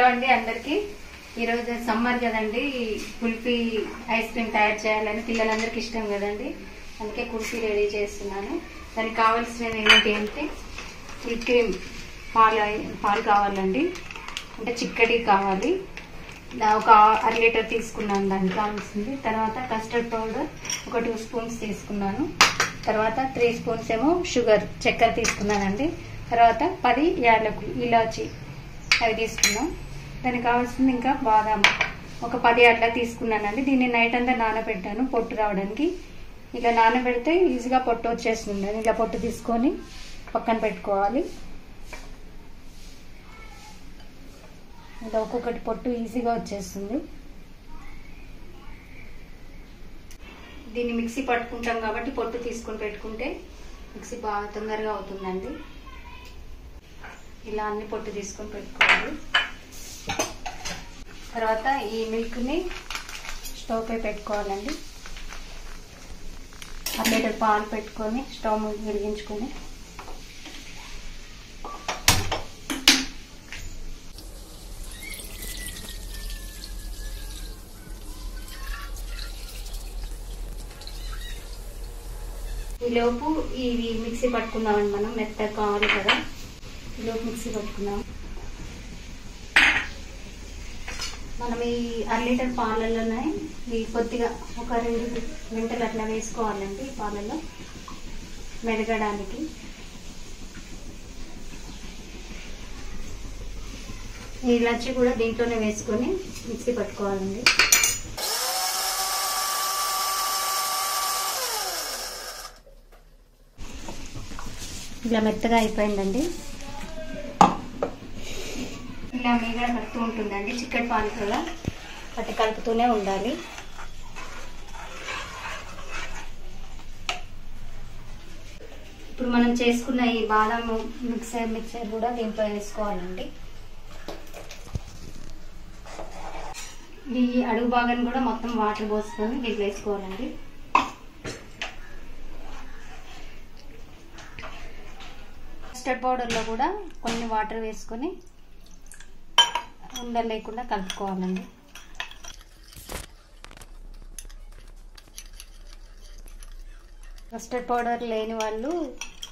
అండి అందరికి ఈరోజు సమ్మర్ కదండి కుల్ఫీ ఐస్ క్రీమ్ తయారు చేయాలని పిల్లలందరికీ ఇష్టం కదండి అందుకే కుల్ఫీ రెడీ చేస్తున్నాను దానికి కావాల్సినవి ఏంటి అంటే విప్ క్రీమ్ పాలు కావాలండి అంటే చిక్కటి కావాలి ఒక 1/2 లీటర్ తీసుకున్నాను దానికి కావాల్సింది తర్వాత కస్టర్డ్ పౌడర్ ఒక 2 స్పూన్స్ తీసుకున్నాను తర్వాత 3 స్పూన్స్ ఏమో షుగర్ చక్కెర తీసుకున్నానండి తర్వాత 10 యాలకులు ఇలాచి అవి తీసుకున్నాం దానికి కావాల్సింది ఇంకా బాదాం ఒక 10 అట్లా తీసుకున్నానండి దీన్ని నైట్ అంతా నానబెట్టాను పొట్టు రావడానికి ఇలా నానబెడితే ఈజీగా పొట్టు వచ్చేస్తుంది ఇలా పొట్టు తీసుకొని పక్కన పెట్టుకోవాలి ఇలా ఒక్కొక్కటి పొట్టు ఈజీగా వచ్చేస్తుంది దీన్ని మిక్సీ పట్టుకుంటాం కాబట్టి పొట్టు తీసుకొని పెట్టుకుంటే మిక్సీ బాగా తొందరగా అవుతుందండి ఇలా అన్ని పొట్టు తీసుకొని పెట్టుకోవాలి తర్వాత ఈ మిల్క్ని స్టవ్ పై పెట్టుకోవాలండి 1 లీటర్ పాలు పెట్టుకొని స్టవ్ వెలిగించుకొని ఈలోపు ఇవి మిక్సీ పట్టుకున్నామండి మనం మెత్తగా కావాలి కదా ఈలోపు మిక్సీ పట్టుకున్నాం మనం ఈ 1/2 లీటర్ పాలల్లోనే ఈ కొద్దిగా ఒక 2 గంటలు అట్లా వేసుకోవాలండి పాలల్లో మెదగడానికి ఈ ఇలాచి కూడా దీంట్లోనే వేసుకొని మిక్సీ పట్టుకోవాలండి ఇలా మెత్తగా అయిపోయిందండి ఇలా మీగడ కలుపుతూ ఉంటుందండి చిక్కటి పాలు కూడా పట్టి కలుపుతూనే ఉండాలి ఇప్పుడు మనం చేసుకున్న ఈ బాదం మిక్సర్ కూడా దీంట్లో వేసుకోవాలండి ఈ అడుగు భాగాన్ని కూడా మొత్తం వాటర్ పోసుకొని దీంట్లో వేసుకోవాలండి కస్టర్డ్ పౌడర్లో కూడా కొన్ని వాటర్ వేసుకొని ఉండలు లేకుండా కలుపుకోవాలండి కస్టర్డ్ పౌడర్ లేని వాళ్ళు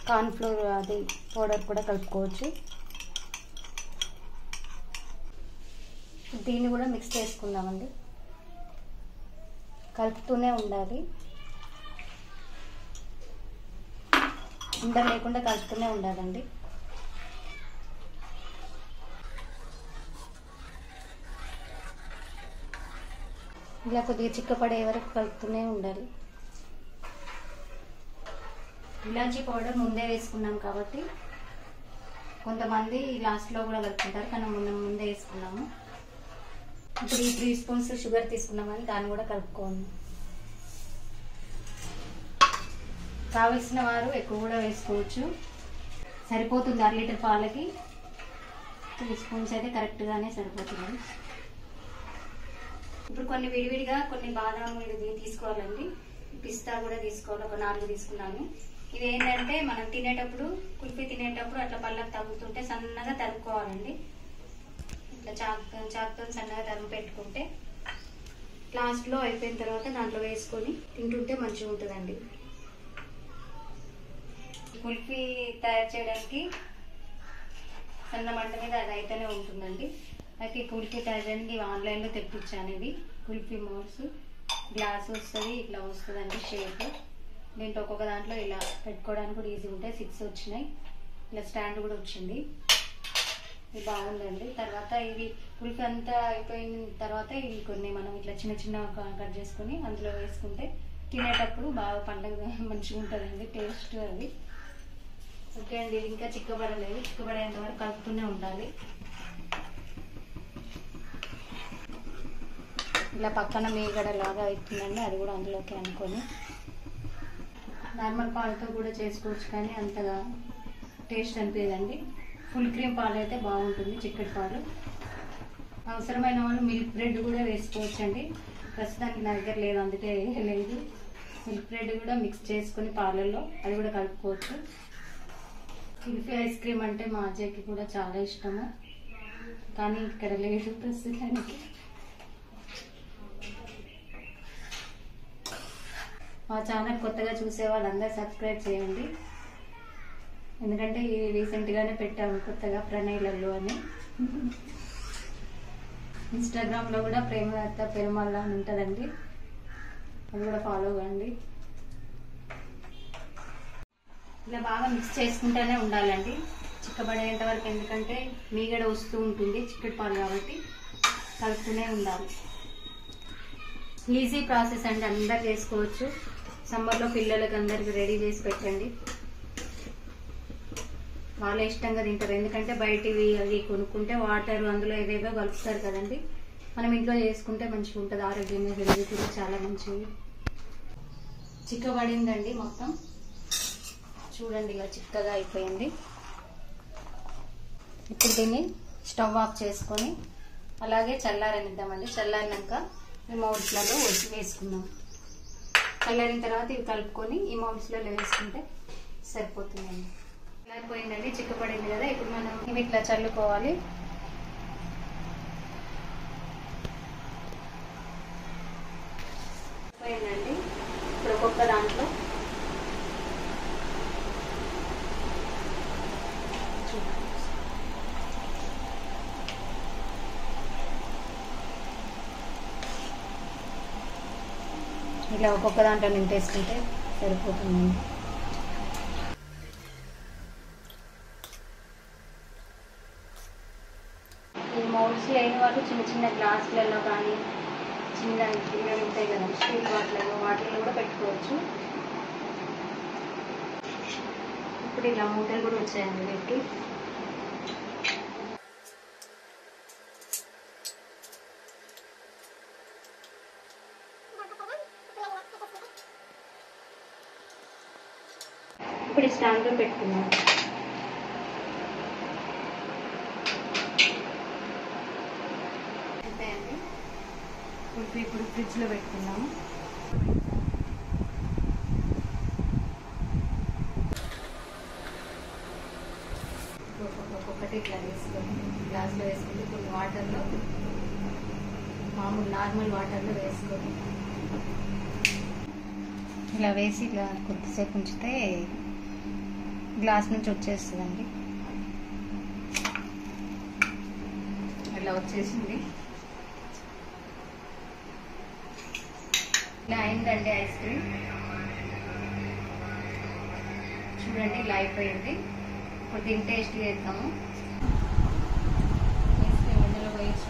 కార్న్ ఫ్లోర్ అది పౌడర్ కూడా కలుపుకోవచ్చు దీన్ని కూడా మిక్స్ చేసుకుందామండి కలుపుతూనే ఉండాలి ఉండలు లేకుండా కలుపుతూనే ఉండాలండి ఇలా కొద్దిగా చిక్కపడే వరకు కలుపుతూనే ఉండాలి ఇలాచీ పౌడర్ ముందే వేసుకున్నాం కాబట్టి కొంతమంది లాస్ట్లో కూడా కలుపుకుంటారు కానీ ముందే వేసుకున్నాము ఇప్పుడు ఈ 3 స్పూన్స్ షుగర్ తీసుకున్నామని దాన్ని కూడా కలుపుకోండి కావలసిన వారు ఎక్కువ కూడా వేసుకోవచ్చు సరిపోతుంది 1/2 లీటర్ పాలకి 3 స్పూన్స్ అయితే కరెక్ట్గానే సరిపోతుంది ఇప్పుడు కొన్ని విడివిడిగా కొన్ని బాదాం ఇది తీసుకోవాలండి పిస్తా కూడా తీసుకోవాలి ఒక 4 తీసుకున్నాను ఇవి ఏంటంటే మనం తినేటప్పుడు కుల్ఫీ తినేటప్పుడు అట్లా పళ్ళకు తగ్గుతుంటే సన్నగా తరుక్కోవాలండి ఇట్లా చాకుతో సన్నగా తరుగు పెట్టుకుంటే లాస్ట్లో అయిపోయిన తర్వాత దాంట్లో వేసుకొని తింటుంటే మంచిగా ఉంటుందండి కుల్ఫీ తయారు చేయడానికి సన్న మంట మీద అది అయితేనే ఉంటుందండి అయితే కుల్ఫీ తయారు చేయడానికి ఆన్లైన్లో తెప్పించాను ఇది కుల్ఫీ మోల్స్ గ్లాస్ వస్తుంది ఇట్లా వస్తుందండి షేప్ దీంట్లో ఒక్కొక్క దాంట్లో ఇలా పెట్టుకోవడానికి కూడా ఈజీ ఉంటాయి 6 వచ్చినాయి ఇలా స్టాండ్ కూడా వచ్చింది ఇది బాగుందండి తర్వాత ఇది కుల్ఫీ అంతా అయిపోయిన తర్వాత ఇవి కొన్ని మనం ఇట్లా చిన్న కట్ చేసుకొని అందులో వేసుకుంటే తినేటప్పుడు బాగా పండగ మంచిగా ఉంటుందండి టేస్ట్ అది ఓకే అండి ఇది ఇంకా చిక్కబడలేదు చిక్కబడేంత వరకు కలుపుతూనే ఉండాలి ఇలా పక్కన మీగడ లాగా అవుతుందండి అది కూడా అందులోకి అనుకొని నార్మల్ పాలతో కూడా చేసుకోవచ్చు కానీ అంతగా టేస్ట్ అనిపించదండి ఫుల్ క్రీమ్ పాలు అయితే బాగుంటుంది చిక్కటి పాలు అవసరమైన వాళ్ళు మిల్క్ బ్రెడ్ కూడా వేసుకోవచ్చు అండి ప్రస్తుతానికి నా దగ్గర లేదు అందుకే లేదు మిల్క్ బ్రెడ్ కూడా మిక్స్ చేసుకొని పాలల్లో అది కూడా కలుపుకోవచ్చు కుల్ఫీ ఐస్ క్రీమ్ అంటే మా అజయ్కి కూడా చాలా ఇష్టము కానీ ఇక్కడ లేదు ప్రస్తుతానికి. మా ఛానల్ కొత్తగా చూసే వాళ్ళందరూ సబ్స్క్రైబ్ చేయండి. ఎందుకంటే ఇది రీసెంట్గానే పెట్టాము కొత్తగా, ప్రణయ్లల్లు అని. ఇన్స్టాగ్రామ్లో కూడా ప్రేమదత్త పెరుమాళ్ళ అని ఉంటుందండి, అది కూడా ఫాలో కండి. ఇలా బాగా మిక్స్ చేసుకుంటూనే ఉండాలండి చిక్కబడేంత వరకు, ఎందుకంటే మీగడ వస్తూ ఉంటుంది చిక్కటి పాలు కాబట్టి కలుపుతూనే ఉండాలి. ఈజీ ప్రాసెస్ అండి, అందరు చేసుకోవచ్చు. సమ్మర్లో పిల్లలకి అందరికి రెడీ చేసి పెట్టండి, వాళ్ళే ఇష్టంగా తింటారు. ఎందుకంటే బయటివి అవి కొనుక్కుంటే వాటర్ అందులో ఏదేదో కలుపుతారు కదండి. మనం ఇంట్లో చేసుకుంటే మంచిగా ఉంటుంది, ఆరోగ్యంగా హెల్తీ కూడా చాలా మంచిది. చిక్కబడిందండి మొత్తం, చూడండి ఇలా చిక్కగా అయిపోయింది. ఇప్పుడు దీన్ని స్టవ్ ఆఫ్ చేసుకొని అలాగే చల్లారనిద్దామండి. చల్లారినాక ఈ మౌల్స్లలో వేసుకుందాం. చల్లారిన తర్వాత ఇవి కలుపుకొని ఈ మౌల్స్లలో వేసుకుంటే సరిపోతుందండి. చల్లారిపోయిందండి, చిక్కపడింది కదా. ఇప్పుడు మనం ఇవి ఇట్లా చల్లుకోవాలి. పోయిందండి. ఇప్పుడు ఒక్కొక్క దాంట్లో ఇలా ఒక్కొక్క దాంట్లో నింపేసుకుంటే సరిపోతుంది. ఈ మౌల్స్ లేని వాళ్ళు చిన్న చిన్న గ్లాసులలో కానీ చిన్న గిన్నెలు ఉంటాయి కదా స్టీల్ వాటిలో కూడా పెట్టుకోవచ్చు. ఇప్పుడు ఇలా మూటలు కూడా వచ్చాయండి వీటికి. ఇప్పుడు స్టాండ్లో పెట్టుకున్నాం. అంతే అండి. ఇప్పుడు ఫ్రిడ్జ్లో పెట్టుకున్నాము. ఒక్కొక్కటి ఇట్లా వేసుకొని గ్లాస్లో వేసుకుంటే కొన్ని వాటర్లో, మామూలు నార్మల్ వాటర్లో వేసుకొని ఇలా వేసి ఇలా కొద్దిసేపు ఉంచితే గ్లాస్ నుంచి వచ్చేస్తుందండి. ఇలా వచ్చేసింది. ఇలా అయిందండి ఐస్ క్రీమ్. చూడండి ఇలా అయిపోయింది. ఇప్పుడు దీన్ని టేస్ట్ చేద్దాము. ఐస్ క్రీమ్ ఇందులో వేసి